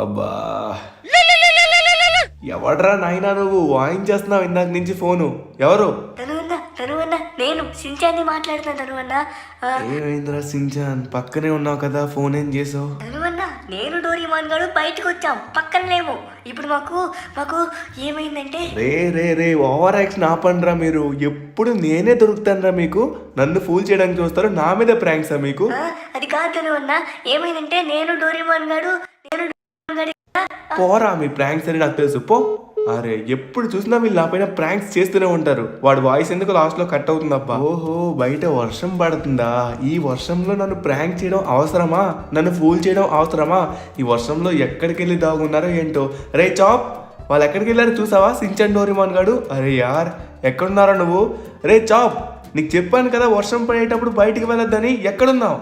అబ్బా, ఎవడ్రా నాయనా నువ్వు వాయించేస్తున్నావు ఇందాక నుంచి ఫోను? ఎవరు? తను అన్న నేను సించాన్ని మాట్లాడుతున్నా. ఏమైందిరా సించాన్? పక్కనే ఉన్నావు కదా, ఫోన్ ఏం చేసావు? తను నేను డోరీమాన్ గారు బయటకు వచ్చాం, పక్కన లేము. ఇప్పుడు మాకు ఏమైందంటే రే రే రే ఓవర్ యాక్షన్ ఆపండిరా మీరు. ఎప్పుడు నేనే దొరుకుతానురా మీకు. నన్ను ఫూల్ చేయడానికి చూస్తారు, నా మీద ప్రాంక్సా మీకు? అది కాదు తను అన్న, ఏమైందంటే నేను డోరీమాన్ గారు పోరా, మీ ప్రాంక్స్ అని నాకు తెలుసు, పో. అరే ఎప్పుడు చూసినా వీళ్ళు నా పైన ప్రాంక్స్ చేస్తూనే ఉంటారు. వాడు వాయిస్ ఎందుకు లాస్ట్ లో కట్ అవుతుందబ్బా. ఓహో, బయట వర్షం పడుతుందా? ఈ వర్షంలో నన్ను ప్రాంక్ చేయడం అవసరమా? నన్ను ఫూల్ చేయడం అవసరమా? ఈ వర్షంలో ఎక్కడికి వెళ్ళి దాగున్నారో ఏంటో. రే చాప్, వాళ్ళు ఎక్కడికి వెళ్ళారు చూసావా? సించన్ డోరీమాన్ గాడు. అరే యార్, ఎక్కడున్నారా నువ్వు? రే చాప్, నీకు చెప్పాను కదా వర్షం పడేటప్పుడు బయటికి వెళ్ళొద్దని. ఎక్కడున్నావు?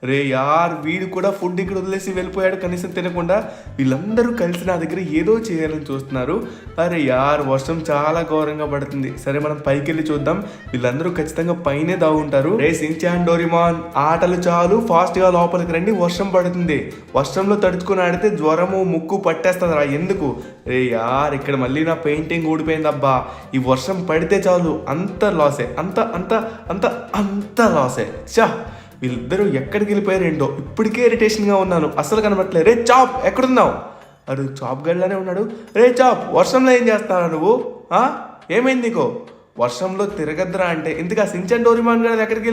రే యార్, వీడు కూడా ఫుడ్ ఇక్కడ వదిలేసి వెళ్ళిపోయాడు కనీసం తినకుండా. వీళ్ళందరూ కలిసి నా దగ్గర ఏదో చేయాలని చూస్తున్నారు. అరే యార్, వర్షం చాలా ఘోరంగా పడుతుంది. సరే మనం పైకి వెళ్ళి చూద్దాం. వీళ్ళందరూ ఖచ్చితంగా పైనే దాగుంటారు. రే సించాన్ డోరీమాన్, ఆటలు చాలు, ఫాస్ట్ గా లోపలికి రండి, వర్షం పడుతుంది. వర్షంలో తడుచుకుని ఆడితే జ్వరము ముక్కు పట్టేస్తుంది రా. ఎందుకు? రే యార్, ఇక్కడ మళ్ళీ నా పెయింటింగ్ ఊడిపోయింది అబ్బా. ఈ వర్షం పడితే చాలు అంత లాసే, అంత అంత అంత అంత లాసే. చా, వీళ్ళిద్దరూ ఎక్కడికి వెళ్ళిపోయారేంటో. ఇప్పటికే ఇరిటేషన్గా ఉన్నాను, అసలు కనబట్టలేదు. రే చాప్, ఎక్కడున్నావు? అడు చాప్ గడ్లానే ఉన్నాడు. రే చాప్, వర్షంలో ఏం చేస్తావు నువ్వు? ఏమైంది నీకు? వర్షంలో తిరగద్దురా అంటే ఇంతగా సించాన్ డోరీమాన్ గారు ఎక్కడికి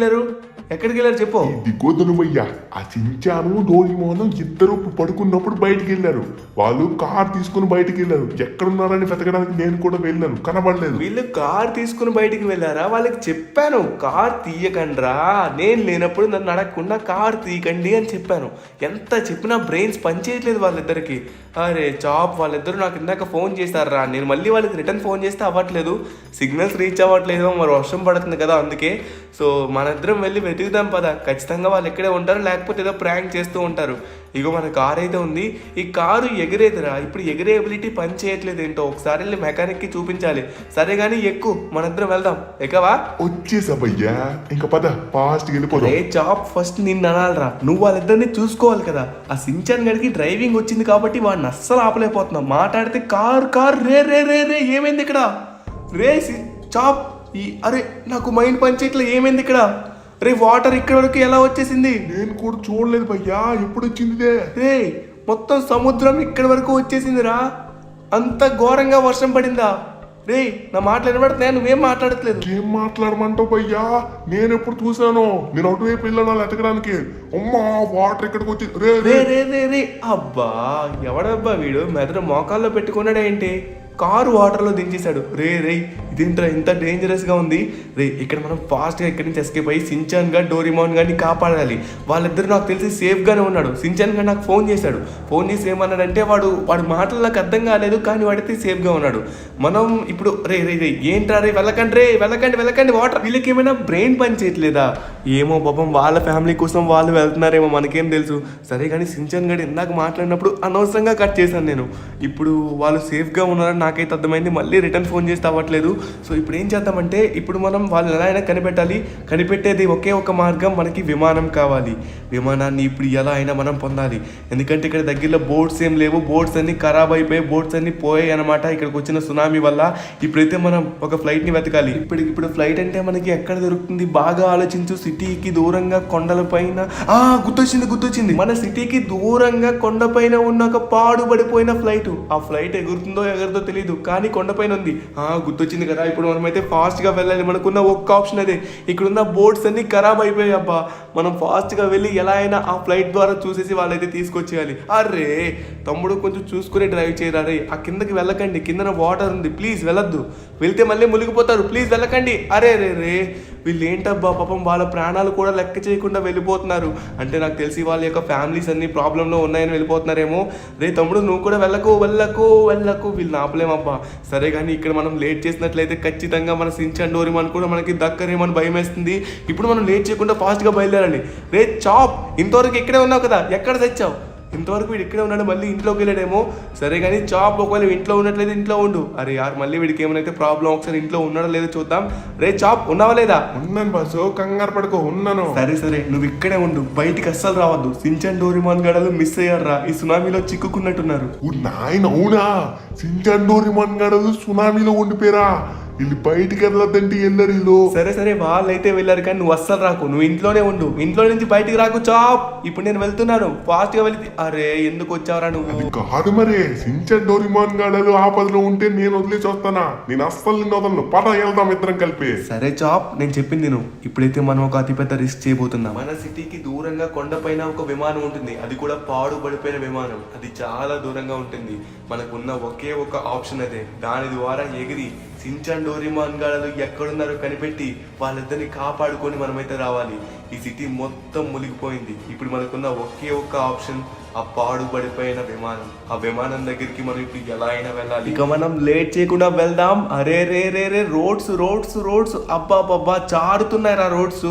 వెళ్ళారు చెప్పు. దిగోదనమయ్యా, ఆ చించాను డోరీమాను ఇద్దరు పడుకున్నప్పుడు బయటికి వెళ్ళారు. వాళ్ళు కార్ తీసుకుని బయటికి వెళ్ళారు. ఎక్కడున్నారని వెతకడానికి నేను కూడా వెళ్ళాను, కనబడలేదు. వీళ్ళు కార్ తీసుకుని బయటికి వెళ్ళారా? వాళ్ళకి చెప్పాను కార్ తీయకండ్రా, నేను లేనప్పుడు నన్ను అడగకుండా కార్ తీయకండి అని చెప్పాను. ఎంత చెప్పినా బ్రెయిన్స్ పనిచేయట్లేదు వాళ్ళిద్దరికి. అరే చాప్, వాళ్ళిద్దరూ నాకు ఇందాక ఫోన్ చేశారా, నేను మళ్ళీ వాళ్ళకి రిటర్న్ ఫోన్ చేస్తే అవ్వట్లేదు, సిగ్నల్స్ రీచ్ అవ్వట్లేదు. మరి వర్షం పడుతుంది కదా అందుకే. సో మన ఇద్దరం వెళ్ళి వెతుకుదాం పద. ఖచ్చితంగా వాళ్ళు ఇక్కడే ఉంటారు, లేకపోతే ఏదో ప్రాంక్ చేస్తూ ఉంటారు. ఇగో మన కార్ అయితే ఉంది. ఈ కారు ఎగిరేదిరా, ఇప్పుడు ఎగిరే ఎబిలిటీ పని చేయట్లేదు ఏంటో. ఒకసారి వెళ్ళి మెకానిక్కి చూపించాలి. సరే కానీ ఎక్కువ, మన ఇద్దరం వెళ్దాం. ఎక్కవా? వచ్చేసావయ్యా, ఇంకా పద, ఫాస్ట్ వెళ్ళిపోదాం. ఏ చాప్, ఫస్ట్ నిన్ను అనాలరా, నువ్వు వాళ్ళిద్దరిని చూసుకోవాలి కదా. ఆ సించాన్ గడికి డ్రైవింగ్ వచ్చింది కాబట్టి వాడిని అస్సలు ఆపలేకపోతున్నావు. మాట్లాడితే కార్ రే రే రే రే ఏమైంది ఇక్కడ? రే చాప్, అరే నాకు మైండ్ పనిచేయట్లేదు. ఏమైంది ఇక్కడ? రే వాటర్ ఇక్కడ వరకు ఎలా వచ్చేసింది? నేను కూడా చూడలేదు భయ్యా, ఎప్పుడు వచ్చింది? రే మొత్తం సముద్రం ఇక్కడ వరకు వచ్చేసిందిరా. అంత ఘోరంగా వర్షం పడిందా? రే నా మాటలు వినబడుతున్నాయా? నువ్వేం మాట్లాడట్లేదు. ఏం మాట్లాడమంటావు భయ్యా? నేను ఎప్పుడు చూసాను, నేను అటువైపు వెళ్ళాను ఎతకడానికి. అమ్మా, వాటర్ ఇక్కడికి వచ్చి రే రే రే రే రే అబ్బా, ఎవడబ్బా వీడు? మెదడు మోకాల్లో పెట్టుకున్నాడేంటి? కారు వాటర్లో దించేశాడు. రే రే ఇదేంట్రా ఇంత డేంజరస్గా ఉంది? రే ఇక్కడ మనం ఫాస్ట్గా ఇక్కడి నుంచి ఎస్కేప్ అయ్యి సించాన్ గారు డోరీమాన్ గారిని కాపాడాలి. వాళ్ళిద్దరు నాకు తెలిసి సేఫ్గానే ఉన్నాడు. సించాన్ గారు నాకు ఫోన్ చేశాడు. ఫోన్ చేసి ఏమన్నాడంటే వాడు మాటలు నాకు అర్థం కాలేదు, కానీ వాడైతే సేఫ్గా ఉన్నాడు. మనం ఇప్పుడు రే రే రే ఏంట్రా రే, వెళ్ళకండి వాటర్. వీళ్ళకి ఏమైనా బ్రెయిన్ పని చేయట్లేదా? ఏమో పాపం, వాళ్ళ ఫ్యామిలీ కోసం వాళ్ళు వెళ్తున్నారేమో, మనకేం తెలుసు. సరే కానీ సించాన్ గారు ఇందాక మాట్లాడినప్పుడు అనవసరంగా కట్ చేశాను నేను. ఇప్పుడు వాళ్ళు సేఫ్గా ఉన్నారని నాకైతే అర్థమైంది. మళ్ళీ రిటర్న్ ఫోన్ చేస్తే అవ్వట్లేదు. సో ఇప్పుడు ఏం చేద్దామంటే, ఇప్పుడు మనం వాళ్ళని ఎలా అయినా కనిపెట్టాలి. కనిపెట్టేది ఒకే ఒక మార్గం, మనకి విమానం కావాలి. విమానాన్ని ఇప్పుడు ఎలా అయినా మనం పొందాలి. ఎందుకంటే ఇక్కడ దగ్గరలో బోట్స్ ఏం లేవు, బోట్స్ అన్ని ఖరాబ్ అయిపోయి, బోట్స్ అన్ని పోయాయి అనమాట ఇక్కడికి వచ్చిన సునామీ వల్ల. ఇప్పుడైతే మనం ఒక ఫ్లైట్ని వెతకాలి. ఇప్పుడు ఫ్లైట్ అంటే మనకి ఎక్కడ దొరుకుతుంది? బాగా ఆలోచించు. సిటీకి దూరంగా కొండల పైన గుర్తొచ్చింది. మన సిటీకి దూరంగా కొండపైన ఉన్న ఒక పాడుబడిపోయిన ఫ్లైట్. ఆ ఫ్లైట్ ఎగురుతుందో ఎగరదో తెలియదు, కానీ కొండపైన ఉంది. గుర్తొచ్చింది కదా. ఇప్పుడు మనమైతే ఫాస్ట్గా వెళ్ళాలి. మనకున్న ఒక్క ఆప్షన్ అదే. ఇక్కడున్న బోట్స్ అన్ని ఖరాబ్ అయిపోయాయి అబ్బా. మనం ఫాస్ట్గా వెళ్ళి ఎలా అయినా ఆ ఫ్లైట్ ద్వారా చూసేసి వాళ్ళైతే తీసుకొచ్చేయాలి. అరే తమ్ముడు, కొంచెం చూసుకుని డ్రైవ్ చేయరా రే. ఆ కిందకి వెళ్ళకండి, కిందన వాటర్ ఉంది, ప్లీజ్ వెళ్ళొద్దు. వెళ్తే మళ్ళీ మునిగిపోతారు, ప్లీజ్ వెళ్ళకండి. అరే రే రే వీళ్ళు ఏంటబ్బా పాపం, వాళ్ళ ప్రాణాలు కూడా లెక్క చేయకుండా వెళ్ళిపోతున్నారు. అంటే నాకు తెలిసి వాళ్ళ యొక్క ఫ్యామిలీస్ అన్ని ప్రాబ్లంలో ఉన్నాయని వెళ్ళిపోతున్నారేమో. రే తమ్ముడు, నువ్వు కూడా వెళ్ళకు. వీళ్ళు ఆపలేమబ్బా. సరే కానీ ఇక్కడ మనం లేట్ చేసినట్లయితే ఖచ్చితంగా మన సించాన్ డోరీమాన్ కూడా మనకి దక్కరేమని భయం వేస్తుంది. ఇప్పుడు మనం లేట్ చేయకుండా ఫాస్ట్గా బయలుదేరాలి. రే చాప్, ఇంతవరకు ఇక్కడే ఉన్నావు కదా, ఎక్కడ తెచ్చావు? ఇంతవరకు వీడు ఇక్కడే ఉన్నాడు, మళ్ళీ ఇంట్లోకి వెళ్ళాడేమో. సరే కానీ చాప్ ఒకవేళ ఇంట్లో ఉన్నట్లయితే ఇంట్లో ఉండు. అరే యార్ మళ్ళీ వీడికి ఏమైనా ప్రాబ్లం, ఒకసారి ఇంట్లో ఉన్నాడో లేదో చూద్దాం. రే చాప్ ఉన్నావా లేదా? ఉన్నాను బాసు, కంగారు పడుకో, ఉన్నాను. సరే సరే నువ్వు ఇక్కడే ఉండు, బయటికి అస్సలు రావద్దు. సించాన్ డోరేమాన్ గడలు మిస్ అయ్యారా, ఈ సునామీలో చిక్కుకున్నట్టున్నారు. నాయన అవునా, సించాన్ డోరేమాన్ గడలు సునామీలో ఉండిపోయారా? వీళ్ళు బయటికి వెళ్ళొద్దంటే వెళ్ళరు వీళ్ళు. సరే సరే వాళ్ళైతే వెళ్ళారు కానీ నువ్వు అస్సలు రాకు, నువ్వు ఇంట్లోనే ఉండు. ఇంట్లో నుంచి బయటికి రాకు చాప్. ఇప్పుడు నేను వెళ్తున్నాను, ఫాస్ట్ గా వెళ్తే. అరే ఎందుకు వచ్చావరా నువ్వు? అది కాదు మరి, సించాన్ డోరేమాన్ గడలు ఆపదలో ఉంటే నేను వదిలేసి వస్తానా? నేను అస్సలు నిన్ను వదలను. పద వెళ్దాం ఇద్దరం కలిపి. సరే చాప్, నేను చెప్పింది నేను. ఇప్పుడైతే మనం ఒక అతిపెద్ద రిస్క్ చేయబోతున్నాం. మన సిటీకి దూరంగా కొండపైన ఒక విమానం ఉంటుంది, అది కూడా పాడుబడిపోయిన విమానం. అది చాలా దూరంగా ఉంటుంది. మనకున్న ఒకే ఒక ఆప్షన్ అదే. దాని ద్వారా ఎగిరి సించాన్ డోరేమాన్ గాళ్ళు ఎక్కడున్నారో కనిపెట్టి వాళ్ళిద్దరిని కాపాడుకొని మనమైతే రావాలి. ఈ సిటీ మొత్తం మునిగిపోయింది. ఇప్పుడు మనకున్న ఒకే ఒక్క ఆప్షన్ ఆ పాడుబడిపోయిన విమానం. ఆ విమానం దగ్గరికి మనం ఇప్పుడు ఎలా అయినా వెళ్ళాలి. ఇక మనం లేట్ చేయకుండా వెళ్దాం. అరే రే రే రే రోడ్స్ రోడ్స్ రోడ్స్, అబ్బా చారుతున్నాయి రా రోడ్స్.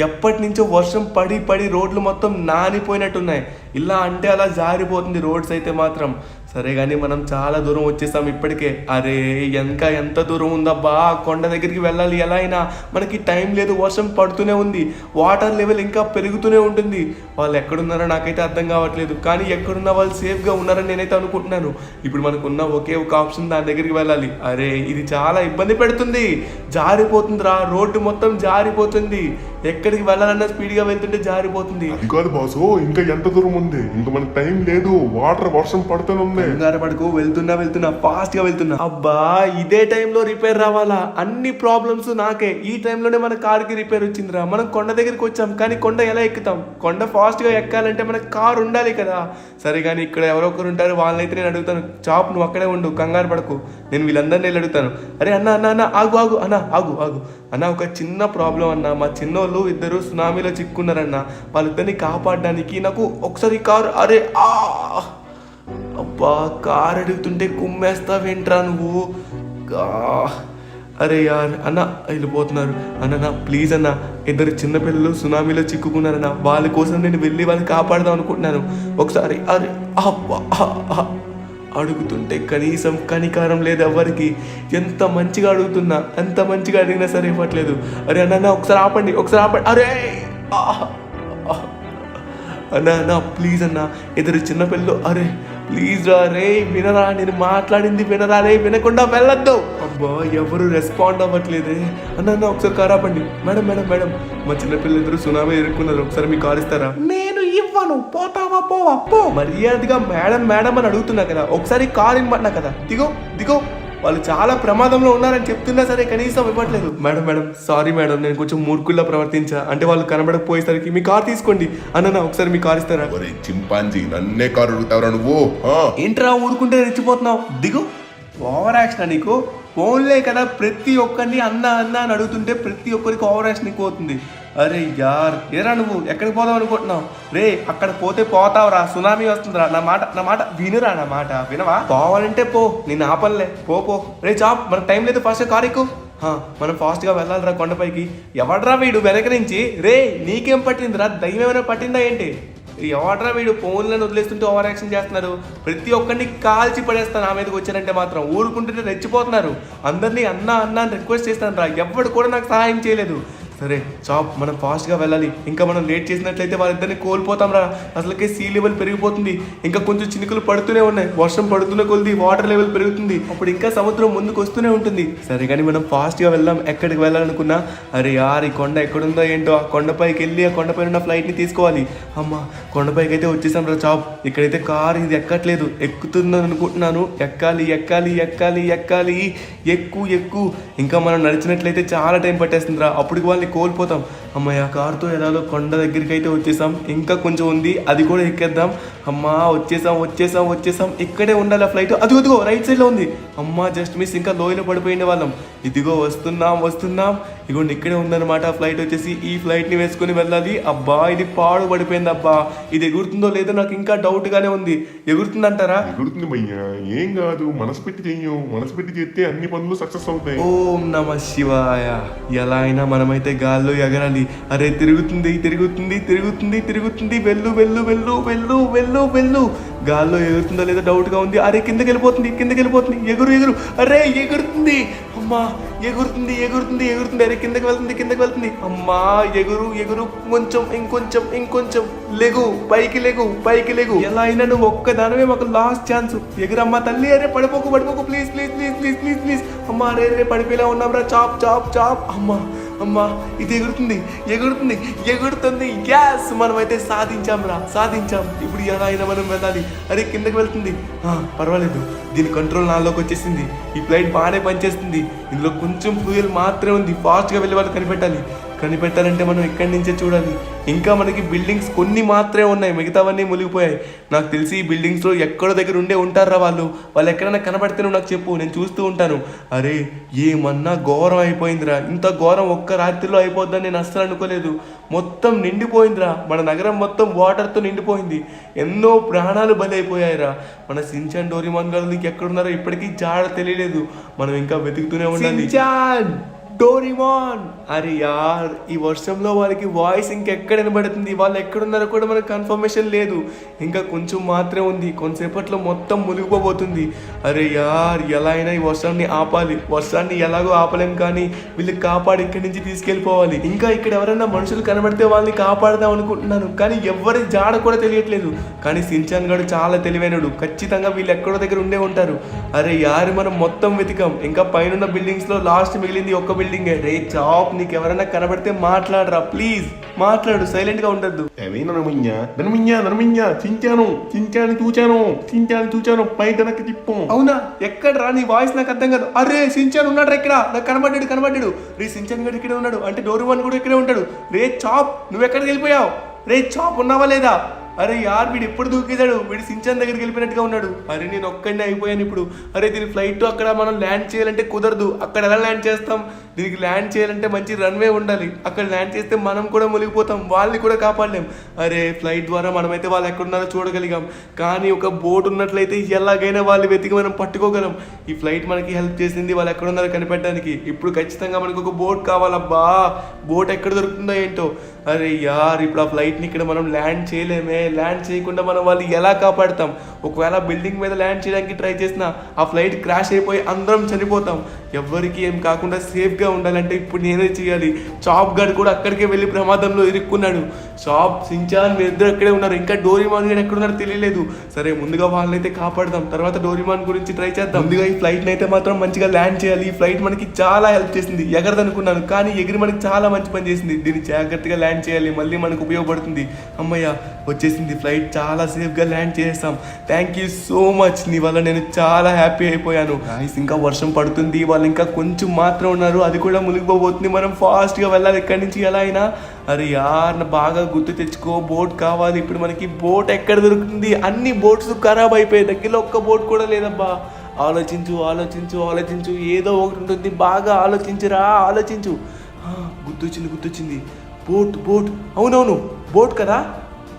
ఎప్పటి నుంచో వర్షం పడి పడి రోడ్లు మొత్తం నానిపోయినట్టున్నాయి. ఇలా అంటే అలా జారిపోతుంది రోడ్స్ అయితే మాత్రం. సరే కానీ మనం చాలా దూరం వచ్చేసాం ఇప్పటికే. అరే ఇంకా ఎంత దూరం ఉందబ్బా, కొండ దగ్గరికి వెళ్ళాలి ఎలా అయినా. మనకి టైం లేదు, వర్షం పడుతూనే ఉంది, వాటర్ లెవెల్ ఇంకా పెరుగుతూనే ఉంటుంది. వాళ్ళు ఎక్కడున్నారో నాకైతే అర్థం కావట్లేదు, కానీ ఎక్కడున్నా వాళ్ళు సేఫ్గా ఉన్నారని నేనైతే అనుకుంటున్నాను. ఇప్పుడు మనకున్న ఒకే ఒక ఆప్షన్, దాని దగ్గరికి వెళ్ళాలి. అరే ఇది చాలా ఇబ్బంది పెడుతుంది, జారిపోతుందిరా, రోడ్డు మొత్తం జారిపోతుంది. ఎక్కడికి వెళ్ళాలన్నా స్పీడ్గా వెళ్తుంటే జారిపోతుంది. అది కాదు బాసు, ఇంకా ఎంత దూరం ఉంది? ఇంకా మనకు టైం లేదు, వాటర్ వర్షం పడుతూనే ఉంది. కంగారు పడుకో, వెళ్తున్నా ఫాస్ట్ గా వెళ్తున్నా. అబ్బా ఇదే టైంలో రిపేర్ రావాలా? అన్ని ప్రాబ్లమ్స్ నాకే. ఈ టైంలోనే మన కార్కి రిపేర్ వచ్చిందిరా. మనం కొండ దగ్గరికి వచ్చాం, కానీ కొండ ఎలా ఎక్కుతాం? కొండ ఫాస్ట్ గా ఎక్కాలంటే మనకు కార్ ఉండాలి కదా. సరే కానీ ఇక్కడ ఎవరో ఒకరు ఉంటారు, వాళ్ళనైతే నేను అడుగుతాను. చాప్ నువ్వు అక్కడే ఉండు, కంగారు పడకు. నేను వీళ్ళందరినీ వెళ్ళి అడుగుతాను. అరే అన్న ఆగు ఆగు అన్న, ఒక చిన్న ప్రాబ్లం అన్న. మా చిన్నోళ్ళు ఇద్దరు సునామీలో చిక్కున్నారన్న. వాళ్ళిద్దరిని కాపాడడానికి నాకు ఒకసారి కారు. అరే అబ్బా కారు అడుగుతుంటే కుమ్మేస్తావేంట్రా నువ్వు? అరే యార్ అన్న వెళ్ళిపోతున్నారు. అన్న ప్లీజ్ అన్న, ఇద్దరు చిన్నపిల్లలు సునామీలో చిక్కుకున్నారన్న. వాళ్ళ కోసం నేను వెళ్ళి వాళ్ళని కాపాడదాం అనుకుంటున్నాను. ఒకసారి అరే అబ్బా అడుగుతుంటే కనీసం కనికారం లేదు ఎవరికి. ఎంత మంచిగా అడుగుతున్నా, ఎంత మంచిగా అడిగినా సరే ఇవ్వట్లేదు. అరే అన్న ఒకసారి ఆపండి. అరే అన్న ప్లీజ్ అన్న, ఇద్దరు చిన్నపిల్లలు. అరే ప్లీజ్ రా రే, వినరా, నేను మాట్లాడింది వినరా రే, వినకుండా వెళ్ళొద్దు. అబ్బా ఎవరు రెస్పాండ్ అవ్వట్లేదే. అన్న ఒకసారి కారు ఆపండి. మేడం మా చిన్నపిల్లలు ఇద్దరు సునామీ ఎదుర్కొన్నారు, ఒకసారి మీ కారు ఇస్తారా? నేను ఇవ్వను, పోతావా పోవా పో. మర్యాదగా మేడం అని అడుగుతున్నా కదా, ఒకసారి కారు ఇవ్వమన్నా కదా. దిగో వాళ్ళు చాలా ప్రమాదంలో ఉన్నారని చెప్తున్నా సరే కనీసం ఇవ్వట్లేదు. మేడం సారీ మేడం, నేను కొంచెం మూర్ఖుల్లా ప్రవర్తించా. అంటే వాళ్ళు కనబడకపోయేసరికి మీ కార్ తీసుకోండి. అన్న ఒకసారి మీ కార్ ఇస్తారా? చింపాంజీ నన్నే కారు అడుగుతావురా నువ్వు? ఏంట్రా ఊరుకుంటే రెచ్చిపోతున్నావు? దిగు. ఓవర్ యాక్షన్ నీకు ఫోన్లే కదా, ప్రతి ఒక్కరిని అన్న అని అడుగుతుంటే ప్రతి ఒక్కరికి ఓవర్ యాక్షన్ ఎక్కువ అవుతుంది. అరే యార్ ఏరా నువ్వు ఎక్కడికి పోదాం అనుకుంటున్నావు? రే అక్కడ పోతే పోతావురా, సునామీ వస్తుందిరా. నా మాట వినురా, నా మాట వినవా? పోవాలంటే పో, నేను ఆపలే, పో. రే చాప్ మనకు టైం లేదు, ఫాస్ట్ కారు ఎక్కు. మనం ఫాస్ట్గా వెళ్ళాలిరా కొండపైకి. ఎవడ్రా వీడు వెనక నుంచి? రే నీకేం పట్టిందిరా, దయ్యం ఏమైనా పట్టిందా ఏంటి? ఎవడ్రా వీడు ఫోన్లను వదిలేస్తుంటే ఓవర్ యాక్షన్ చేస్తున్నారు. ప్రతి ఒక్కరిని కాల్చి పడేస్తాను. నా మీదకి వచ్చారంటే మాత్రం ఊరుకుంటుంటే రెచ్చిపోతున్నారు. అందరినీ అన్న అని రిక్వెస్ట్ చేస్తాను రా, ఎవడు కూడా నాకు సహాయం చేయలేదు. సరే చాప్ మనం ఫాస్ట్గా వెళ్ళాలి. ఇంకా మనం లేట్ చేసినట్లయితే వాళ్ళిద్దరిని కోల్పోతాం రా. అసలుకే సీ లెవెల్ పెరిగిపోతుంది, ఇంకా కొంచెం చినుకులు పడుతూనే ఉన్నాయి. వర్షం పడుతున్న కొద్ది వాటర్ లెవెల్ పెరుగుతుంది, అప్పుడు ఇంకా సముద్రం ముందుకు వస్తూనే ఉంటుంది. సరే కానీ మనం ఫాస్ట్గా వెళ్దాం. ఎక్కడికి వెళ్ళాలనుకున్నా అరే యార్ ఈ కొండ ఎక్కడుందో ఏంటో, ఆ కొండపైకి వెళ్ళి ఆ కొండపైన ఉన్న ఫ్లైట్ని తీసుకోవాలి. అమ్మ కొండపైకి అయితే వచ్చేసాం రా చాప్. ఇక్కడైతే కార్ ఇది ఎక్కట్లేదు, ఎక్కుతుందని అనుకుంటున్నాను. ఎక్కాలి ఎక్కు. ఇంకా మనం నడిచినట్లయితే చాలా టైం పట్టేస్తుంది రా, అప్పటికి వాళ్ళని కోల్పోతాం. అమ్మాయి ఆ కారుతో ఎలాగో కొండ దగ్గరికి అయితే వచ్చేసాం. ఇంకా కొంచెం ఉంది, అది కూడా ఎక్కేద్దాం. అమ్మా వచ్చేసాం. ఇక్కడే ఉండాలి ఆ ఫ్లైట్. అదిగో రైట్ సైడ్లో ఉంది. అమ్మా జస్ట్ మిస్, ఇంకా లోయలో పడిపోయిన వాళ్ళం. ఇదిగో వస్తున్నాం. ఇగోండి ఇక్కడే ఉందన్నమాట ఆ ఫ్లైట్ వచ్చేసి. ఈ ఫ్లైట్ని వేసుకుని వెళ్ళాలి. అబ్బా ఇది పాడు పడిపోయింది. అబ్బా ఇది ఎగురుతుందో లేదో నాకు ఇంకా డౌట్గానే ఉంది. ఎగురుతుందంటారా? ఎగురుతుంది భయ్యా, ఏం కాదు, మనసు పెట్టి చేస్తే అన్ని పనులు సక్సెస్ అవుతాయి. ఓం నమ శివాయ. ఎలా అయినా మనమైతే గాల్లో ఎగరాలి. అరే తిరుగుతుంది తిరుగుతుంది తిరుగుతుంది తిరుగుతుంది వెళ్ళు వెళ్ళు వెళ్ళు వెళ్ళు వెళ్ళు వెళ్ళు గాల్లో ఎగురుతుందో లేదో డౌట్గా ఉంది. అరే కిందకి వెళ్ళిపోతుంది కిందకి వెళ్ళిపోతుంది. ఎగురు ఎగురు. అరే ఎగురుతుంది. అమ్మా ఎగురుతుంది ఎగురుతుంది ఎగురుతుంది. అరే కిందకి వెళ్తుంది కిందకి వెళ్తుంది. అమ్మా ఎగురు ఎగురు. కొంచెం ఇంకొంచెం ఇంకొంచెం. లెగు పైకి లెగు పైకి లెగు. ఎలా అయినా నువ్వు ఒక్కదానమే మాకు లాస్ట్ ఛాన్స్. ఎగురమ్మా తల్లి. అరే పడిపోకు పడిపోకు please please please please please please. అమ్మా అరే రే పడిపోయేలా ఉన్నాం రా. చాప్ చాప్ చాప్. అమ్మా అమ్మా ఇది ఎగురుతుంది ఎగురుతుంది ఎగురుతుంది. గ్యాస్ మనమైతే సాధించాం రా సాధించాం. ఇప్పుడు ఎలా అయినా మనం వెళ్ళాలి. అరే కిందకి వెళ్తుంది. పర్వాలేదు దీని కంట్రోల్ నాలోకి వచ్చేసింది. ఈ ఫ్లైట్ బాగానే పనిచేస్తుంది. ఇందులో కొంచెం ఫ్యూయల్ మాత్రమే ఉంది. ఫాస్ట్గా వెళ్ళే వాళ్ళు కనిపెట్టాలంటే మనం ఇక్కడి నుంచే చూడాలి. ఇంకా మనకి బిల్డింగ్స్ కొన్ని మాత్రమే ఉన్నాయి, మిగతావన్నీ మునిగిపోయాయి. నాకు తెలిసి ఈ బిల్డింగ్స్లో ఎక్కడో దగ్గర ఉంటారా వాళ్ళు ఎక్కడైనా కనబడితే నువ్వు నాకు చెప్పు, నేను చూస్తూ ఉంటాను. అరే ఏమన్నా ఘోరం అయిపోయిందిరా. ఇంత ఘోరం ఒక్క రాత్రిలో అయిపోద్దని నేను అస్సలు అనుకోలేదు. మొత్తం నిండిపోయిందిరా. మన నగరం మొత్తం వాటర్తో నిండిపోయింది. ఎన్నో ప్రాణాలు బలైపోయాయిరా. మన సించాన్ డోరేమాన్ గారు నీకు ఎక్కడున్నారో ఇప్పటికీ జాడ తెలియలేదు. మనం ఇంకా వెతుకుతూనే ఉండాలి. డోరేమాన్. అరే యార్ ఈ వర్షంలో వాళ్ళకి వాయిస్ ఇంకెక్కడ వినబడుతుంది. వాళ్ళు ఎక్కడున్నారో కూడా మనకు కన్ఫర్మేషన్ లేదు. ఇంకా కొంచెం మాత్రమే ఉంది. కొంతసేపట్లో మొత్తం మునిగిపోబోతుంది. అరే యార్ ఎలా అయినా ఈ వర్షాన్ని ఆపాలి. వర్షాన్ని ఎలాగో ఆపలేం కానీ వీళ్ళకి కాపాడి ఇక్కడి నుంచి తీసుకెళ్ళిపోవాలి. ఇంకా ఇక్కడ ఎవరైనా మనుషులు కనబడితే వాళ్ళని కాపాడదాం అనుకుంటున్నాను, కానీ ఎవరి జాడ కూడా తెలియట్లేదు. కానీ సించాన్ గారు చాలా తెలివైనడు. ఖచ్చితంగా వీళ్ళు ఎక్కడో దగ్గర ఉంటారు. అరే యార్ మనం మొత్తం వెతికాం. ఇంకా పైన బిల్డింగ్స్ లో లాస్ట్ మిగిలింది ఒక్క బిల్డింగ్. రే చాప్ నీకు ఎవరైనా కనబడితే మాట్లాడరా ప్లీజ్. మాట్లాడు, సైలెంట్ గా ఉండద్దు. చూచాను పైకి తిప్పు. అవునా ఎక్కడ రా? నీ వాయిస్ నాకు అర్థం కాదు. అరే సించాన్ ఉన్నాడు ఇక్కడ. నాకు కనబడ్డాడు. రే సించాన్ గడు ఇక్కడే ఉన్నాడు. అంటే డోరేమాన్ కూడా ఇక్కడే ఉంటాడు. రే చాప్ నువ్వు ఎక్కడికి వెళ్ళిపోయావు? రే చాప్ ఉన్నావా లేదా? అరే యార్ వీడు ఎప్పుడు దూకేశాడు? వీడు సించాన్ దగ్గరికి వెళ్ళిపోయినట్టుగా ఉన్నాడు. అరే నేను ఒక్కడినే అయిపోయాను ఇప్పుడు. అరే దీని ఫ్లైట్ అక్కడ మనం ల్యాండ్ చేయాలంటే కుదరదు. అక్కడ ఎలా ల్యాండ్ చేస్తాం? దీనికి ల్యాండ్ చేయాలంటే మంచి రన్వే ఉండాలి. అక్కడ ల్యాండ్ చేస్తే మనం కూడా మునిగిపోతాం, వాళ్ళని కూడా కాపాడలేం. అరే ఫ్లైట్ ద్వారా మనమైతే వాళ్ళు ఎక్కడున్నారో చూడగలిగాం. కానీ ఒక బోట్ ఉన్నట్లయితే ఎలాగైనా వాళ్ళు వెతికి మనం పట్టుకోగలం. ఈ ఫ్లైట్ మనకి హెల్ప్ చేసింది వాళ్ళు ఎక్కడున్నారో కనిపెట్టడానికి. ఇప్పుడు ఖచ్చితంగా మనకు ఒక బోట్ కావాలబ్బా. బోట్ ఎక్కడ దొరుకుతుందో ఏంటో. అరే యార్ ఇప్పుడు ఆ ఫ్లైట్ని ఇక్కడ మనం ల్యాండ్ చేయలేమే. ల్యాండ్ చేయకుండా మనం వాళ్ళు ఎలా కాపాడుతాం? ఒకవేళ బిల్డింగ్ మీద ల్యాండ్ చేయడానికి ట్రై చేసినా ఆ ఫ్లైట్ క్రాష్ అయిపోయి అందరం చనిపోతాం. ఎవ్వరికి ఏం కాకుండా సేఫ్గా ఉండాలంటే ఇప్పుడు నేనే చేయాలి. చాప్ గార్డ్ కూడా అక్కడికే వెళ్ళి ప్రమాదంలో ఇరుక్కున్నాడు. చాప్ సించాన్ మీరు ఇద్దరు అక్కడే ఉన్నారు. ఇంకా డోరేమాన్ గారు ఎక్కడున్నారో తెలియలేదు. సరే ముందుగా వాళ్ళనైతే కాపాడదాం, తర్వాత డోరేమాన్ గురించి ట్రై చేద్దాం. ముందుగా ఈ ఫ్లైట్ని అయితే మాత్రం మంచిగా ల్యాండ్ చేయాలి. ఈ ఫ్లైట్ మనకి చాలా హెల్ప్ చేసింది. ఎగరదనుకున్నాను కానీ ఎగిరి మనకి చాలా మంచి పని చేసింది. దీన్ని జాగ్రత్తగా ల్యాండ్ చేయాలి, మళ్ళీ మనకు ఉపయోగపడుతుంది. అమ్మయ్య వచ్చేసింది ఫ్లైట్. చాలా సేఫ్గా ల్యాండ్ చేస్తాం. Thank you so much. నీ వల్ల నేను చాలా హ్యాపీ అయిపోయాను. ఇంకా వర్షం పడుతుంది. వాళ్ళు ఇంకా కొంచెం మాత్రం ఉన్నారు, అది కూడా మునిగిపోబోతుంది. మనం ఫాస్ట్గా వెళ్ళాలి ఇక్కడి నుంచి ఎలా అయినా. అరే యార్ బాగా గుర్తు తెచ్చుకో, బోట్ కావాలి. ఇప్పుడు మనకి బోట్ ఎక్కడ దొరుకుతుంది? అన్ని బోట్స్ ఖరాబ్ అయిపోయాయి. దగ్గరలో ఒక్క బోట్ కూడా లేదబ్బా. ఆలోచించు ఆలోచించు ఆలోచించు, ఏదో ఒకటి ఉంటుంది. బాగా ఆలోచించురా ఆలోచించు. గుర్తొచ్చింది. బోట్ అవునవును బోట్ కదా.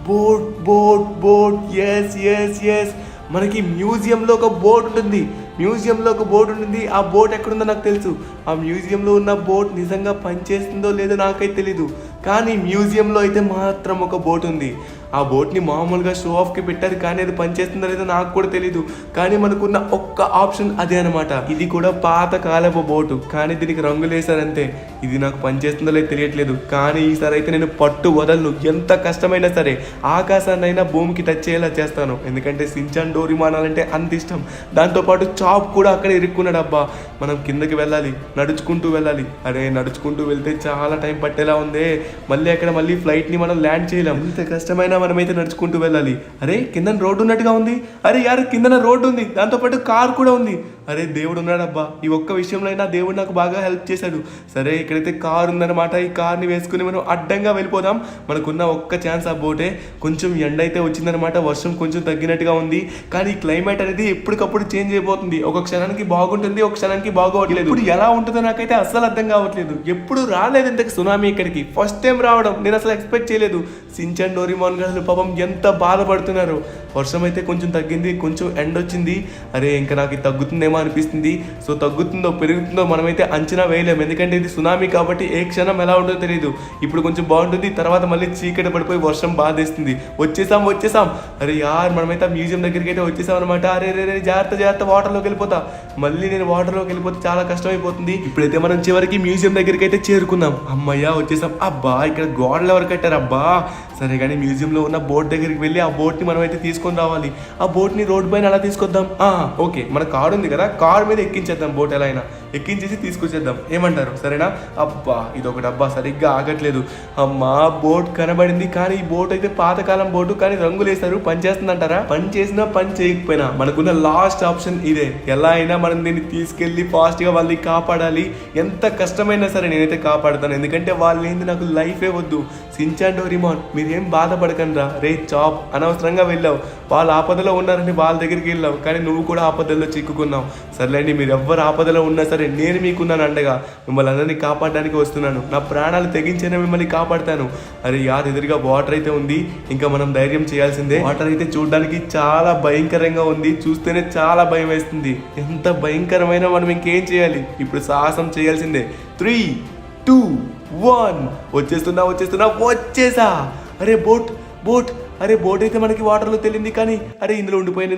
బోట్ ఎస్ మనకి మ్యూజియంలో ఒక బోట్ ఉంటుంది. ఆ బోట్ ఎక్కడుందో నాకు తెలుసు. ఆ మ్యూజియంలో ఉన్న బోట్ నిజంగా పనిచేస్తుందో లేదో నాకైతే తెలీదు, కానీ మ్యూజియంలో అయితే మాత్రం ఒక బోట్ ఉంది. ఆ బోట్ని మామూలుగా షో ఆఫ్కి పెట్టారు, కానీ అది పనిచేస్తుందో లేదో నాకు కూడా తెలీదు. కానీ మనకున్న ఒక్క ఆప్షన్ అదే అనమాట. ఇది కూడా పాత కాలపు బోటు, కానీ దీనికి రంగులు వేశారంతే. ఇది నాకు పనిచేస్తుందో లేదో తెలియట్లేదు, కానీ ఈసారి అయితే నేను పట్టు వదలను. ఎంత కష్టమైనా సరే ఆకాశాన్నైనా భూమికి టచ్ అయ్యేలా చేస్తాను. ఎందుకంటే సించాన్ డోరేమాన్ అంటే అంత ఇష్టం. దాంతోపాటు చాప్ కూడా అక్కడ ఇరుక్కున్నాడు. అబ్బా మనం కిందకి వెళ్ళాలి, నడుచుకుంటూ వెళ్ళాలి. అరే నడుచుకుంటూ వెళ్తే చాలా టైం పట్టేలా ఉంది. మళ్ళీ ఫ్లైట్ని మనం ల్యాండ్ చేయలేం. ఎంత కష్టమైనా మనమైతే నడుచుకుంటూ వెళ్ళాలి. అరే కింద రోడ్డు ఉన్నట్టుగా ఉంది. అరే యార్ కిందన రోడ్డు ఉంది, దాంతోపాటు కార్ కూడా ఉంది. అరే దేవుడు ఉన్నాడబ్బా. ఈ ఒక్క విషయంలో అయినా దేవుడు నాకు బాగా హెల్ప్ చేశాడు. సరే ఇక్కడైతే కార్ ఉందన్నమాట. ఈ కార్ని వేసుకుని మనం అడ్డంగా వెళ్ళిపోదాం. మనకున్న ఒక్క ఛాన్స్ ఆ బోటే. కొంచెం ఎండ అయితే వచ్చిందనమాట, వర్షం కొంచెం తగ్గినట్టుగా ఉంది. కానీ ఈ క్లైమేట్ అనేది ఎప్పటికప్పుడు చేంజ్ అయిపోతుంది. ఒక క్షణానికి బాగుంటుంది, ఒక క్షణానికి బాగోట్లేదు. ఇప్పుడు ఎలా ఉంటుందో నాకైతే అస్సలు అర్థం కావట్లేదు. ఎప్పుడు రాలేదు ఇంతకు సునామీ ఇక్కడికి. ఫస్ట్ టైం రావడం నేను అసలు ఎక్స్పెక్ట్ చేయలేదు. సించాన్ డోరేమాన్ గారు పాపం ఎంత బాధపడుతున్నారు. వర్షం అయితే కొంచెం తగ్గింది, కొంచెం ఎండ వచ్చింది. అరే ఇంకా నాకు తగ్గుతుందేమో తగ్గుతుందేమో అనిపిస్తుంది. సో తగ్గుతుందో పెరుగుతుందో మనమైతే అంచనా వేయలేము, ఎందుకంటే ఇది సునామీ కాబట్టి ఏ క్షణం ఎలా ఉంటుందో తెలియదు. ఇప్పుడు కొంచెం బాగుంటుంది, తర్వాత మళ్ళీ చీకటి పడిపోయి వర్షం బాధేస్తుంది. వచ్చేసాం. అరే యార్ మనమైతే ఆ మ్యూజియం దగ్గరికి అయితే వచ్చేసాం అనమాట. అరే రే జాగ్రత్త వాటర్లోకి వెళ్ళిపోతా. మళ్ళీ నేను వాటర్లోకి వెళ్ళిపోతే చాలా కష్టం అయిపోతుంది. ఇప్పుడైతే మనం చివరికి మ్యూజియం దగ్గరికి అయితే చేరుకున్నాం. అమ్మయ్య వచ్చేసాం. అబ్బా ఇక్కడ గోడలు ఎవరు కట్టారు అబ్బా. సరే కానీ మ్యూజియంలో ఉన్న బోట్ దగ్గరికి వెళ్ళి ఆ బోట్ని మనం అయితే తీసుకొని రావాలి. ఆ బోట్ని రోడ్ పైన అలా తీసుకొద్దాం. ఓకే మన కార్ ఉంది కదా, కార్ మీద ఎక్కించేద్దాం, బోట్ ఎలా అయినా ఎక్కించేసి తీసుకొచ్చేద్దాం, ఏమంటారు? సరేనా? అబ్బా ఇదొకటి అబ్బా సరిగ్గా ఆగట్లేదు. అమ్మా బోట్ కనబడింది, కానీ ఈ బోట్ అయితే పాతకాలం బోటు, కానీ రంగులు వేస్తారు. పని చేస్తుందంటారా? పని చేసినా పని చేయకపోయినా మనకున్న లాస్ట్ ఆప్షన్ ఇదే. ఎలా అయినా మనం దీన్ని తీసుకెళ్ళి ఫాస్ట్గా వాళ్ళని కాపాడాలి. ఎంత కష్టమైనా సరే నేనైతే కాపాడుతాను, ఎందుకంటే వాళ్ళు ఏంది నాకు లైఫే వద్దు. సించాన్ డోరేమోన్ మీరేం బాధపడకండి రా. రే చాప్ అనవసరంగా వెళ్ళావు, వాళ్ళు ఆపదలో ఉన్నారని వాళ్ళ దగ్గరికి వెళ్ళావు, కానీ నువ్వు కూడా ఆపదల్లో చిక్కుకున్నావు. సర్లేండి మీరు ఎవ్వరు ఆపదలో ఉన్నా సరే నేను మీకున్నాను అండగా. మిమ్మల్ని అందరినీ కాపాడడానికి వస్తున్నాను, నా ప్రాణాలు తెగించైనా మిమ్మల్ని కాపాడతాను. అరే యార్ ఎదురుగా వాటర్ అయితే ఉంది, ఇంకా మనం ధైర్యం చేయాల్సిందే. వాటర్ అయితే చూడడానికి చాలా భయంకరంగా ఉంది, చూస్తేనే చాలా భయం వేస్తుంది. ఎంత భయంకరమైన మనం ఇంకేం చేయాలి, ఇప్పుడు సాహసం చేయాల్సిందే. 3, 2, 1 వచ్చేసా. అరే బోట్ అరే బోట్ అయితే మనకి వాటర్లో తెలియంది, కానీ అరే ఇందులో ఉండిపోయింది.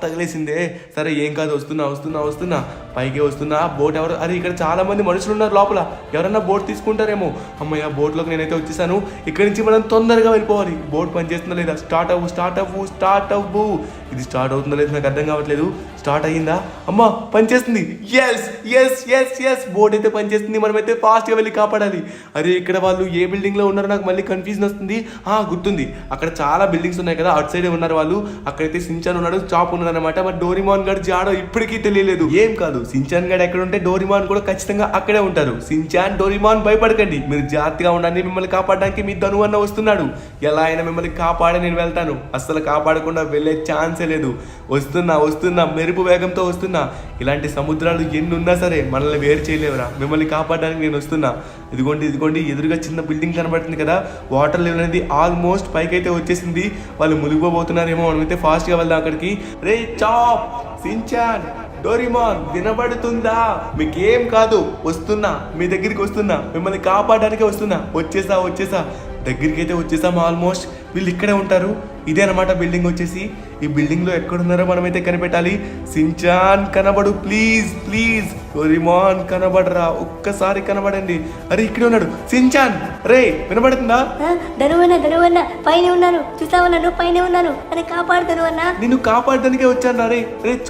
తగిలేసిందే. సరే ఏం కాదు, వస్తున్నా పైకి వస్తున్నా. బోట్ ఎవరు? అరే ఇక్కడ చాలా మంది మనుషులు ఉన్నారు లోపల, ఎవరన్నా బోట్ తీసుకుంటారేమో. అమ్మయ్య బోట్లోకి నేనైతే వచ్చేసాను. ఇక్కడి నుంచి మనం తొందరగా వెళ్ళిపోవాలి. బోట్ పనిచేస్తుందా లేదా? స్టార్ట్ అవ్వు. ఇది స్టార్ట్ అవుతుందో లేదు నాకు అర్థం కావట్లేదు. స్టార్ట్ అయ్యిందా? అమ్మా పనిచేస్తుంది. ఎస్ బోట్ అయితే పనిచేస్తుంది. మనమైతే ఫాస్ట్గా వెళ్ళి కాపాడాలి. అరే ఇక్కడ వాళ్ళు ఏ బిల్డింగ్లో ఉన్నారో నాకు మళ్ళీ కన్ఫ్యూజన్ వస్తుంది. గుర్తుంది, అక్కడ చాలా బిల్డింగ్స్ ఉన్నాయి కదా, అటు సైడే ఉన్నారు వాళ్ళు. అక్కడైతే సించాన్ ఉన్నాడు, చాప్ ఉన్నాడు అనమాట. మరి డోరేమోన్ గారు జాడో ఇప్పటికీ తెలియలేదు. ఏం కాదు, సించాన్ గారు ఎక్కడ ఉంటే డోరేమోన్ కూడా ఖచ్చితంగా అక్కడే ఉంటారు. సించాన్ డోరేమోన్ భయపడకండి, మీరు జాగ్రత్తగా ఉండండి. మిమ్మల్ని కాపాడడానికి మీ ధను అన్న వస్తున్నాడు. ఎలా అయినా మిమ్మల్ని కాపాడే నేను వెళ్తాను, అస్సలు కాపాడకుండా వెళ్ళే ఛాన్సే లేదు. వస్తున్నా మెరుపు వేగంతో వస్తున్నా. ఇలాంటి సముద్రాలు ఎన్ని ఉన్నా సరే మనల్ని వేరు చేయలేవురా. మిమ్మల్ని కాపాడడానికి నేను వస్తున్నా. ఇదిగోండి ఎదురుగా చిన్న బిల్డింగ్ కనబడుతుంది కదా, వాటర్ లెవెల్ అనేది ఆల్మోస్ట్ పైకి అయితే వచ్చేసింది. వాళ్ళు మునిగిపోతున్నారేమో, మనమైతే ఫాస్ట్గా వెళ్దాం అక్కడికి. రే చాప్, సించాన్, డోరేమోన్ వినబడుతుందా? మీకేం కాదు, వస్తున్నా, మీ దగ్గరికి వస్తున్నా, మిమ్మల్ని కాపాడడానికే వస్తున్నా. వచ్చేసా దగ్గరికి అయితే వచ్చేసాం ఆల్మోస్ట్. వీళ్ళు ఇక్కడే ఉంటారు. ఇదే అనమాట బిల్డింగ్ వచ్చేసి. ఈ బిల్డింగ్లో ఎక్కడున్నారో మనమైతే కనిపెట్టాలి. సించాన్ కనబడు ప్లీజ్. డోరేమోన్ కనబడరా, ఒక్కసారి కనబడండి. అరే ఇక్కడే ఉన్నాడు సించాన్. రే వినబడుతుందా? ధనువన్న పైన ఉన్నాను, చూసావా? నన్ను పైన ఉన్నాను, నన్ను కాపాడు ధనువన్న. నిన్ను కాపాడడానికే వచ్చాను రే.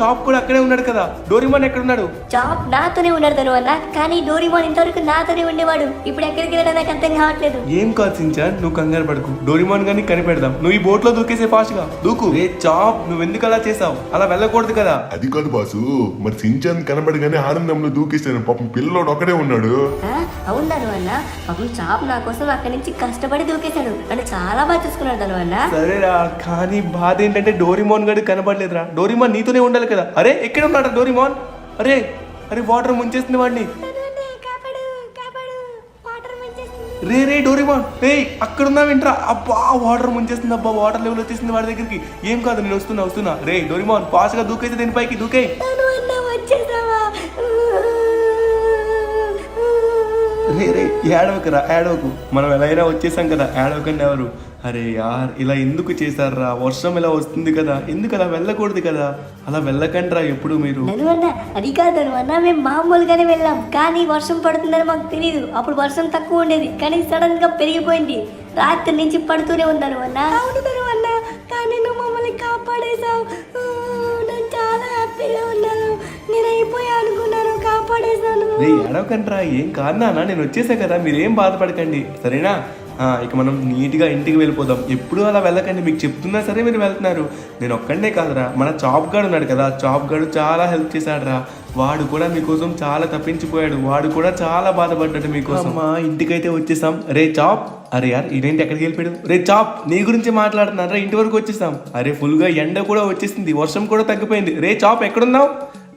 చాప్ కూడా అక్కడే ఉన్నాడు కదా. డోరేమోన్ ఎక్కడున్నాడు? చాప్ నాతోనే ఉన్నాడు ధనువన్న, కానీ డోరేమోన్ ఇంతవరకు నాతోనే ఉండేవాడు. ఇప్పుడు ఎక్కడికి వెళ్ళడం నాకు అర్థం కావట్లేదు. ఏం కాదు సించాన్, నువ్వు కంగారు పడకు. డోరేమోన్ గాని కనిపెడదాం. నువ్వు ఈ బోట్ లో దూకేసే ఫాస్ట్ గా దూకు. రే చాప్ నువ్వు ఎందుకు అలా చేసావు? అలా వెళ్ళకూడదు కదా. అది కాదు బాసు, మరి సించాన్ కనబడగానే ఆనందంలో దూకేసాను. పాపం పిల్లోడు ఒకడే ఉన్నాడు. అవును ధనువన్న, పాపం చాప్ నా కోసం అక్కడి నుంచి కష్టపడి దూకేశాడు. నన్ను చాలా బాగా చూసుకున్నాడు ధనువన్న. సరేరా, కానీ బాధ ఏంటంటే డోరేమోన్ గడి కనబడలేదురా. డోరేమోన్ నీతోనే ఉండాలి కదా. అరే ఎక్కడ ఉన్నాడు డోరేమోన్? అరే వాటర్ ముంచేస్తుంది వాడిని. రే డోరేమోన్, అక్కడ ఉన్నావేంట్రా? అబ్బా వాటర్ ముంచేస్తుంది. అబ్బా వాటర్ లెవెల్ వచ్చేసింది వాడి దగ్గరికి. ఏం కాదు, నేను వస్తున్నా. రే డోరేమోన్ ఫాస్ట్ గా దూకేసి దీనిపైకి దూకే. రే ఏడవకు. మనం ఎలా అయినా వచ్చేసాం కదా, ఏడవకండి ఎవరు. అరే యార్ ఇలా ఎందుకు చేశారా? వర్షం ఇలా వస్తుంది కదా, ఎందుకు అలా వెళ్ళకూడదు కదా. అలా వెళ్ళకండి రా ఎప్పుడు మీరు. అది కాదు ధనువన్న, మేము మామూలుగానే వెళ్ళాం, కానీ వర్షం పడుతుందని మాకు తెలియదు. అప్పుడు వర్షం తక్కువ ఉండేది, కానీ సడన్ గా పెరిగిపోయింది. రాత్రి నుంచి పడుతూనే ఉన్నాను అన్న. అవును ధనువన్న, కానీ నువ్వు మమ్మల్ని కాపాడేశావు. నేను చాలా హ్యాపీగా ఉన్నాను. నేను అయిపోయా అనుకున్నాను, కాపాడేశాను. రే ఏడవకండి రా, ఏం కాదు నాన్న, నేను వచ్చేసా కదా, మీరేం బాధపడకండి సరేనా. ఇక మనం నీట్గా ఇంటికి వెళ్ళిపోదాం. ఎప్పుడు అలా వెళ్ళకండి, మీకు చెప్తున్నా సరే మీరు వెళ్తున్నారు. నేను ఒక్కడే కాదురా, మన చాప్ గాడు ఉన్నాడు కదా, చాప్ గాడు చాలా హెల్ప్ చేశాడు రా. వాడు కూడా మీకోసం చాలా తప్పించిపోయాడు. వాడు కూడా చాలా బాధపడ్డాడు మీకోసం. మా ఇంటికైతే వచ్చేసాం. రే చాప్, అరే యార్ ఇదేంటి ఎక్కడికి వెళ్ళిపోయాడు? రే చాప్ నీ గురించి మాట్లాడుతున్నారా? ఇంటి వరకు వచ్చేసాం. అరే ఫుల్గా ఎండ కూడా వచ్చేసింది, వర్షం కూడా తగ్గిపోయింది. రే చాప్ ఎక్కడున్నావు?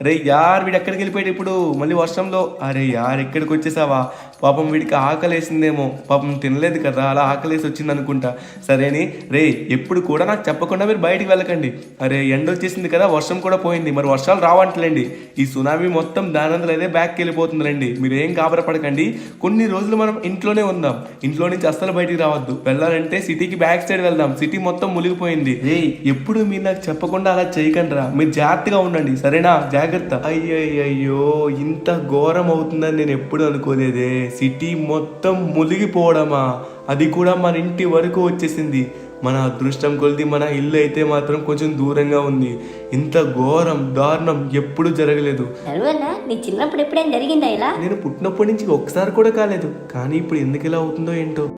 రే యార్ వీడు ఎక్కడికి వెళ్ళిపోయాడు ఇప్పుడు మళ్ళీ వర్షంలో? అరే యార్ ఎక్కడికి వచ్చేసావా? పాపం వీడికి ఆకలేసిందేమో, పాపం తినలేదు కదా, అలా ఆకలేసి వచ్చింది అనుకుంటా. సరేని రే, ఎప్పుడు కూడా నాకు చెప్పకుండా మీరు బయటికి వెళ్ళకండి. అరే ఎండ వచ్చేసింది కదా, వర్షం కూడా పోయింది, మరి వర్షాలు రావంటలేండి. ఈ సునామీ మొత్తం దానంతలో అదే బ్యాక్కి వెళ్ళిపోతుందిలేండి. మీరు ఏం గాబరపడకండి. కొన్ని రోజులు మనం ఇంట్లోనే ఉందాం. ఇంట్లో నుంచి అస్సలు బయటికి రావద్దు. వెళ్ళాలంటే సిటీకి బ్యాక్ సైడ్ వెళ్దాం. సిటీ మొత్తం మునిగిపోయింది. రే, ఎప్పుడు మీరు నాకు చెప్పకుండా అలా చేయకండి రా. మీరు జాగ్రత్తగా ఉండండి, సరేనా? జాగ్రత్త. అయ్యయ్యో, ఇంత ఘోరం అవుతుందని నేను ఎప్పుడు అనుకోలేదే. సిటీ మొత్తం మునిగిపోవడమా? అది కూడా మన ఇంటి వరకు వచ్చేసింది. మన అదృష్టం కొలిది మన ఇల్లు అయితే మాత్రం కొంచెం దూరంగా ఉంది. ఇంత ఘోరం దారుణం ఎప్పుడు జరగలేదు. అన్న నీ చిన్నప్పుడు ఎప్పుడైనా జరిగిందా ఇలా? నేను పుట్టినప్పటి నుంచి ఒక్కసారి కూడా కాలేదు. కానీ ఇప్పుడు ఎందుకు ఇలా అవుతుందో ఏంటో.